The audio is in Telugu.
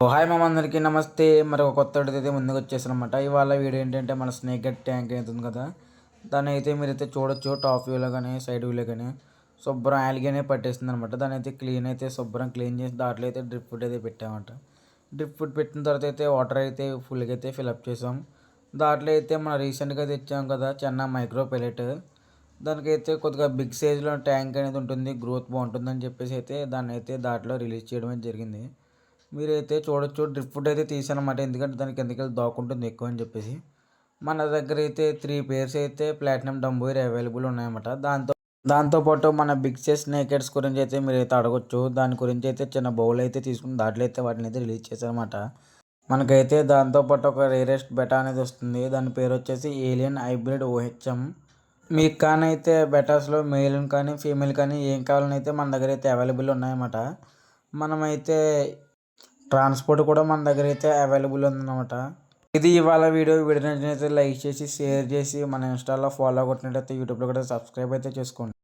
హాయ్ మామ అందరికీ నమస్తే. మరి ఒక కొత్త వీడియోతో అయితే ముందుకు వచ్చేసానమాట. ఇవాళ వీడియో ఏంటంటే మన స్నేక్ గెట్ ట్యాంక్ అవుతుంది కదా, దాన్ని అయితే మీరైతే చూడొచ్చు. టాప్ వ్యూలో కానీ సైడ్ వ్యూలో కానీ శుభ్రం యాల్గీనే పట్టేస్తుంది అనమాట. దాన్ని అయితే శుభ్రం క్లీన్ చేసి దాంట్లో అయితే డ్రిప్ ఫుడ్ అయితే పెట్టామన్నమాట. డ్రిప్ ఫుడ్ పెట్టిన తర్వాత అయితే వాటర్ అయితే ఫుల్గా అయితే ఫిల్అప్ చేసాం. దాంట్లో అయితే మనం రీసెంట్గా తెచ్చాం కదా చిన్న మైక్రో పెలెట్, దానికైతే కొద్దిగా బిగ్ సైజులో ట్యాంక్ అనేది ఉంటుంది, గ్రోత్ బాగుంటుందని చెప్పేసి అయితే దాన్ని అయితే దాంట్లో రిలీజ్ చేయడం అయితే జరిగింది. మీరైతే చూడొచ్చు. డ్రిప్ ఫుడ్ అయితే తీసానమాట, ఎందుకంటే దానికి ఎందుకెళ్ళి దాక్కుంటుంది ఎక్కువ అని చెప్పేసి. మన దగ్గర అయితే 3 పేర్స్ అయితే ప్లాటినం డంబోయిర్ అవైలబుల్ ఉన్నాయన్నమాట. దాంతోపాటు మన బిగ్ సైజ్ స్నేకెట్స్ గురించి అయితే మీరైతే అడగొచ్చు. దాని గురించి అయితే చిన్న బౌల్ అయితే తీసుకుని దాంట్లో అయితే వాటిని అయితే రిలీజ్ చేశారన్నమాట. మనకైతే దాంతోపాటు ఒక రేరెస్ట్ బెటా అనేది వస్తుంది. దాని పేరు వచ్చేసి ఏలియన్ హైబ్రిడ్ ఓహెచ్ఎం. మీకు కానీ అయితే బెటాస్లో మేల్ కానీ ఫీమేల్ కానీ ఏం కావాలని అయితే మన దగ్గర అయితే అవైలబుల్ ఉన్నాయన్నమాట. మనమైతే ట్రాన్స్పోర్ట్ కూడా మన దగ్గర అయితే అవైలబుల్ ఉందన్నమాట. ఇది ఇవాళ వీడియో నచ్చినైతే లైక్ చేసి షేర్ చేసి మన ఇన్స్టాలో ఫాలో కొట్టినట్టయితే యూట్యూబ్లో కూడా సబ్స్క్రైబ్ అయితే చేసుకోండి.